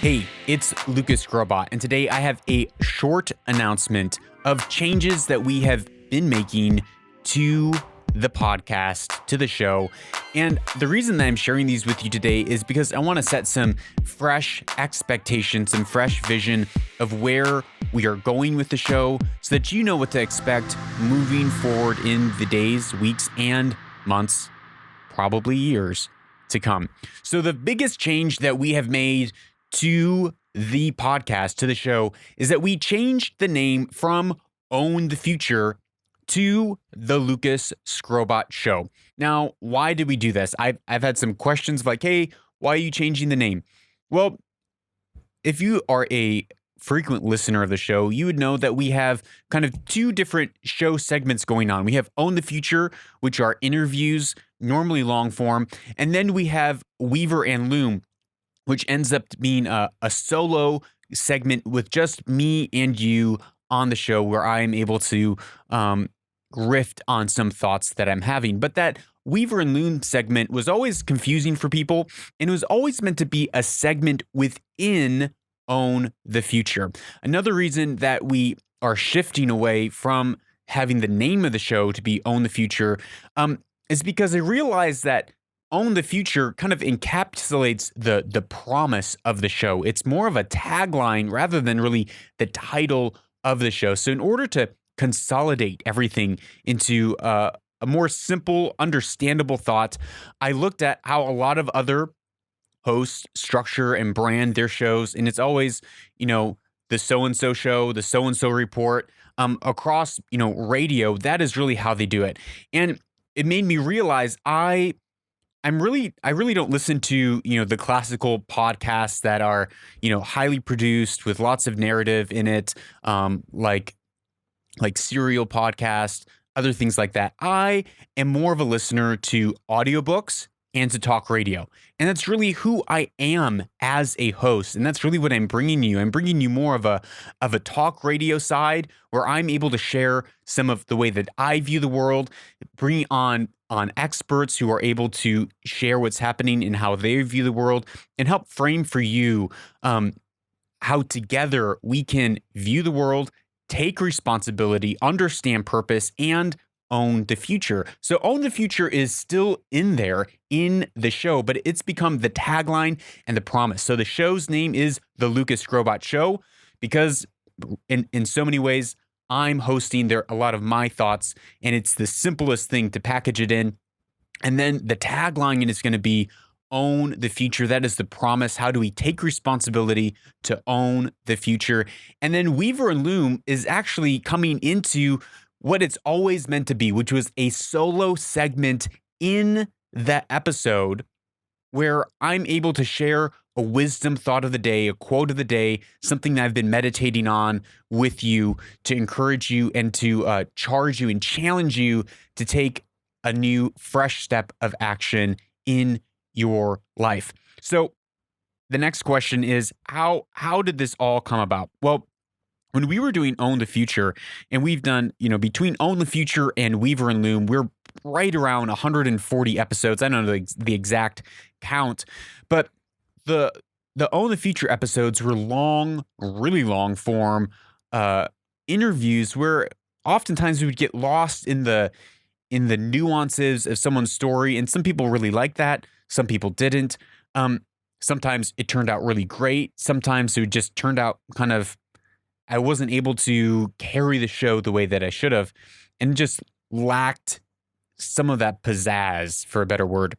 Hey, it's Lucas Skrobot, and today I have a short announcement of changes that we have been making to the podcast, to the show. And the reason that I'm sharing these with you today is because I want to set some fresh expectations, some fresh vision of where we are going with the show so that you know what to expect moving forward in the days, weeks, and months, probably years to come. So the biggest change that we have made to the podcast, to the show, is that we changed the name from Own the Future to the Lucas Skrobot Show. Now, why did we do this? I've had some questions like, hey, why are you changing the name? Well, if you are a frequent listener of the show, you would know that we have kind of two different show segments going on. We have Own the Future, which are interviews, normally long form, and then we have Weaver and Loom, which ends up being a solo segment with just me and you on the show where I'm able to riff on some thoughts that I'm having. But that Weaver and Loom segment was always confusing for people, and it was always meant to be a segment within Own the Future. Another reason that we are shifting away from having the name of the show to be Own the Future is because I realized that Own the Future kind of encapsulates the promise of the show. It's more of a tagline rather than really the title of the show. So in order to consolidate everything into a more simple, understandable thought, I looked at how a lot of other hosts structure and brand their shows, and it's always, the so-and-so show, the so-and-so report, across, radio. That is really how they do it. And it made me realize I really don't listen to, the classical podcasts that are, highly produced with lots of narrative in it, like serial podcasts, other things like that. I am more of a listener to audiobooks and to talk radio. And that's really who I am as a host. And that's really what I'm bringing you. I'm bringing you more of a talk radio side where I'm able to share some of the way that I view the world, bring on experts who are able to share what's happening and how they view the world, and help frame for you how together we can view the world, take responsibility, understand purpose, and own the future. So Own the Future is still in there in the show, but it's become the tagline and the promise. So the show's name is The Lucas Skrobot Show because in so many ways, I'm hosting there a lot of my thoughts, and it's the simplest thing to package it in. And then the tagline is going to be Own the Future. That is the promise. How do we take responsibility to own the future? And then Weaver and Loom is actually coming into what it's always meant to be, which was a solo segment in the episode where I'm able to share a wisdom thought of the day, a quote of the day, something that I've been meditating on with you to encourage you and to charge you and challenge you to take a new, fresh step of action in your life. So the next question is, how did this all come about? Well, when we were doing Own the Future, and we've done, between Own the Future and Weaver and Loom, we're right around 140 episodes. I don't know the exact count, but the Own the Future episodes were long, really long form interviews where oftentimes we would get lost in the nuances of someone's story, and some people really liked that, some people didn't. Sometimes it turned out really great. Sometimes it just turned out kind of, I wasn't able to carry the show the way that I should have, and just lacked some of that pizzazz, for a better word.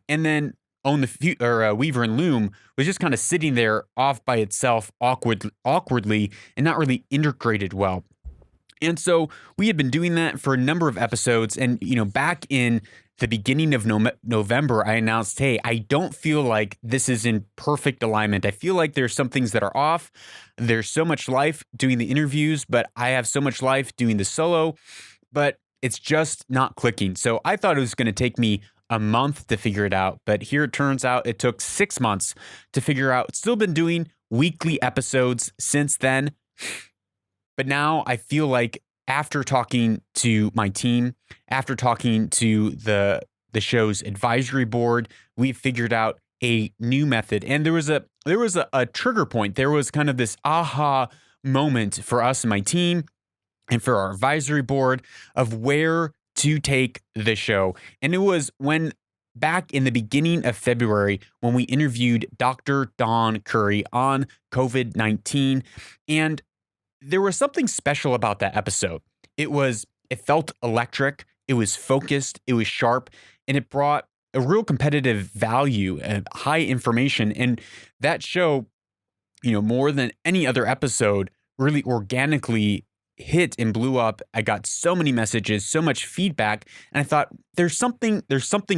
And then Weaver and Loom was just kind of sitting there off by itself, awkwardly, and not really integrated well. And so we had been doing that for a number of episodes, and back in the beginning of November, I announced, hey, I don't feel like this is in perfect alignment. I feel like there's some things that are off. There's so much life doing the interviews, but I have so much life doing the solo, but it's just not clicking. So I thought it was going to take me a month to figure it out, but here it turns out it took 6 months to figure out. Still been doing weekly episodes since then, but now I feel like after talking to my team, after talking to the show's advisory board, we've figured out a new method. And there was a trigger point. There was kind of this aha moment for us and my team and for our advisory board of where to take the show. And it was when back in the beginning of February when we interviewed Dr. Dawn Curry on COVID-19. And there was something special about that episode. It felt electric, it was focused, it was sharp, and it brought a real competitive value and high information. And that show, more than any other episode, really organically hit and blew up. I got so many messages, so much feedback, and I thought there's something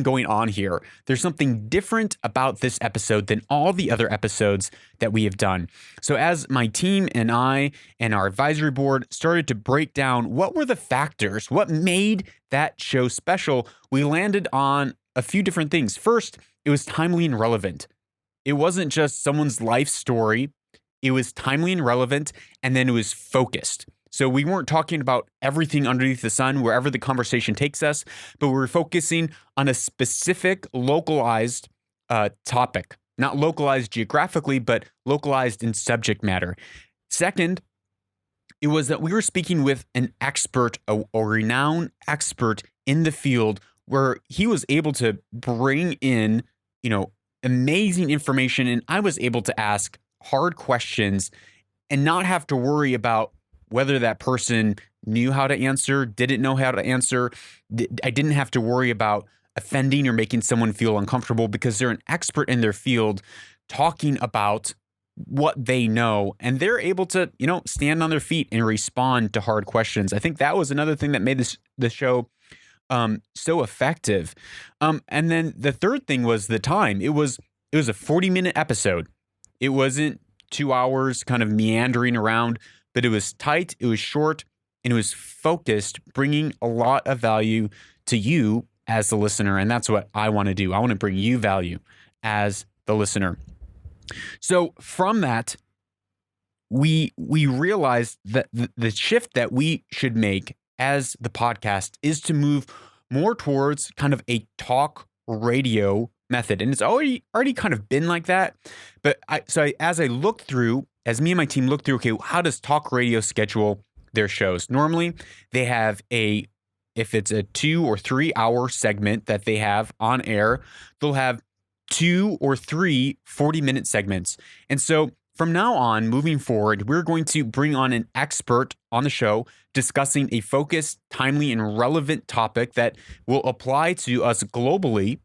going on here. There's something different about this episode than all the other episodes that we have done. So as my team and I and our advisory board started to break down what were the factors, what made that show special, we landed on a few different things. First, it was timely and relevant. It wasn't just someone's life story. It was timely and relevant, and then it was focused. So we weren't talking about everything underneath the sun, wherever the conversation takes us, but we were focusing on a specific localized topic, not localized geographically, but localized in subject matter. Second, it was that we were speaking with an expert, a renowned expert in the field, where he was able to bring in, amazing information, and I was able to ask hard questions and not have to worry about whether that person knew how to answer, didn't know how to answer. I didn't have to worry about offending or making someone feel uncomfortable because they're an expert in their field talking about what they know, and they're able to, stand on their feet and respond to hard questions. I think that was another thing that made the show so effective. And then the third thing was the time. It was a 40-minute episode. It wasn't 2 hours kind of meandering around, but it was tight, it was short, and it was focused, bringing a lot of value to you as the listener. And that's what I want to do. I want to bring you value as the listener. So from that, we realized that the shift that we should make as the podcast is to move more towards kind of a talk radio method. And it's already kind of been like that. But as me and my team looked through, okay, how does talk radio schedule their shows? Normally, they have if it's a 2 or 3 hour segment that they have on air, they'll have 2 or 3 40-minute segments. And so from now on, moving forward, we're going to bring on an expert on the show discussing a focused, timely, and relevant topic that will apply to us globally.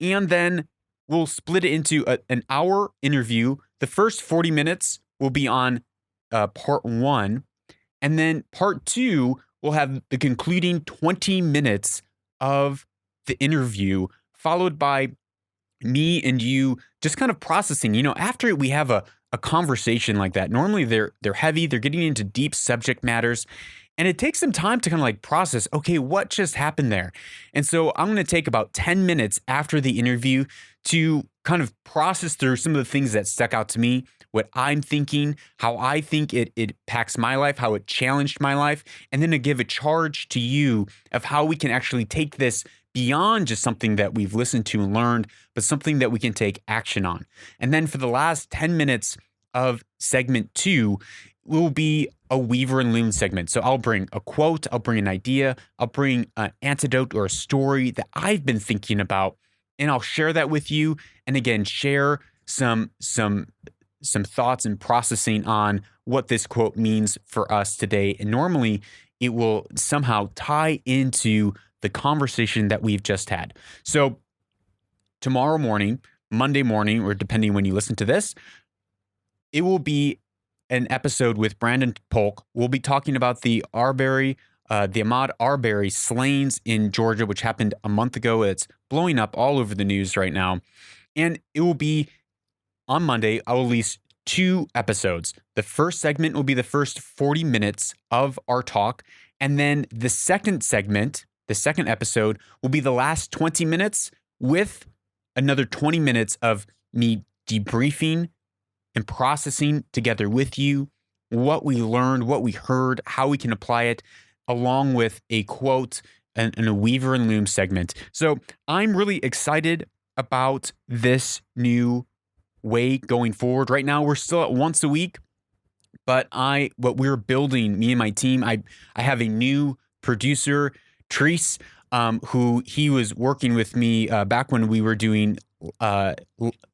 And then we'll split it into an hour interview. The first 40 minutes will be on part 1. And then part 2 will have the concluding 20 minutes of the interview, followed by me and you just kind of processing. After we have a conversation like that, normally they're heavy, they're getting into deep subject matters, and it takes some time to kind of like process, okay, what just happened there? And so I'm going to take about 10 minutes after the interview to kind of process through some of the things that stuck out to me, what I'm thinking, how I think it impacts my life, how it challenged my life, and then to give a charge to you of how we can actually take this beyond just something that we've listened to and learned, but something that we can take action on. And then for the last 10 minutes of segment 2 will be a Weaver and Loom segment. So I'll bring a quote, I'll bring an idea, I'll bring an antidote or a story that I've been thinking about, and I'll share that with you. And again, share some thoughts and processing on what this quote means for us today. And normally it will somehow tie into the conversation that we've just had. So tomorrow morning, Monday morning, or depending when you listen to this, it will be an episode with Brandon Polk. We'll be talking about the Ahmaud Arbery slayings in Georgia, which happened a month ago. It's blowing up all over the news right now. And it will be on Monday. I will release 2 episodes. The first segment will be the first 40 minutes of our talk. And then the second segment, the second episode, will be the last 20 minutes with another 20 minutes of me debriefing and processing together with you what we learned, what we heard, how we can apply it, along with a quote and a Weaver and Loom segment. So I'm really excited about this new way going forward. Right now, we're still at once a week, but what we're building, me and my team, I have a new producer, Treese, who he was working with me back when we were doing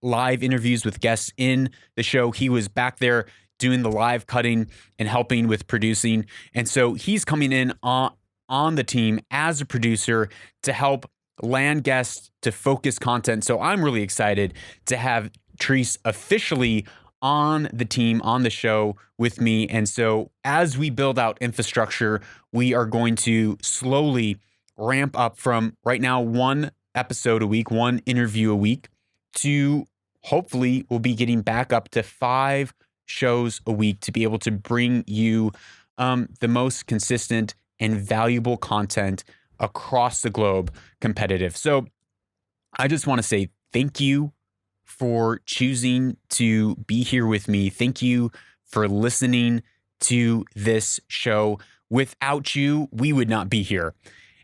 live interviews with guests in the show. He was back there doing the live cutting and helping with producing. And so he's coming in on the team as a producer to help land guests to focus content. So I'm really excited to have Treese officially on the team, on the show with me. And so as we build out infrastructure, we are going to slowly ramp up from right now 1 episode a week, 1 interview a week, to hopefully we'll be getting back up to 5 shows a week to be able to bring you the most consistent and valuable content across the globe competitive. So I just want to say thank you for choosing to be here with me. Thank you for listening to this show. Without you, we would not be here.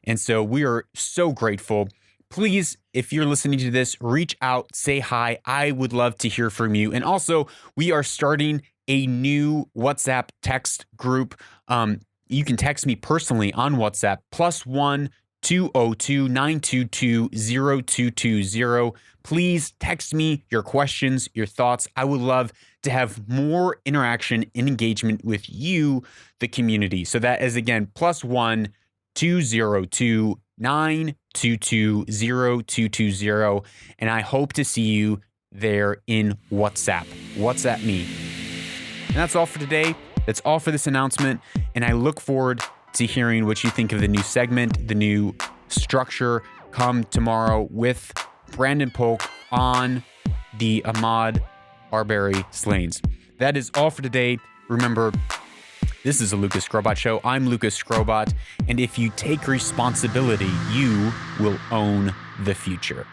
And so we are so grateful. Please, if you're listening to this, reach out, say hi. I would love to hear from you. And also, we are starting a new WhatsApp text group. You can text me personally on WhatsApp, +1 202 922 0220. Please text me your questions, your thoughts. I would love to have more interaction and engagement with you, the community. So that is again, +1 202 922 0220. And I hope to see you there in WhatsApp. WhatsApp me. And that's all for today. That's all for this announcement. And I look forward to hearing what you think of the new segment, the new structure come tomorrow with Brandon Polk on the Ahmaud Arbery Slanes. That is all for today. Remember, this is a Lucas Skrobot Show. I'm Lucas Skrobot. And if you take responsibility, you will own the future.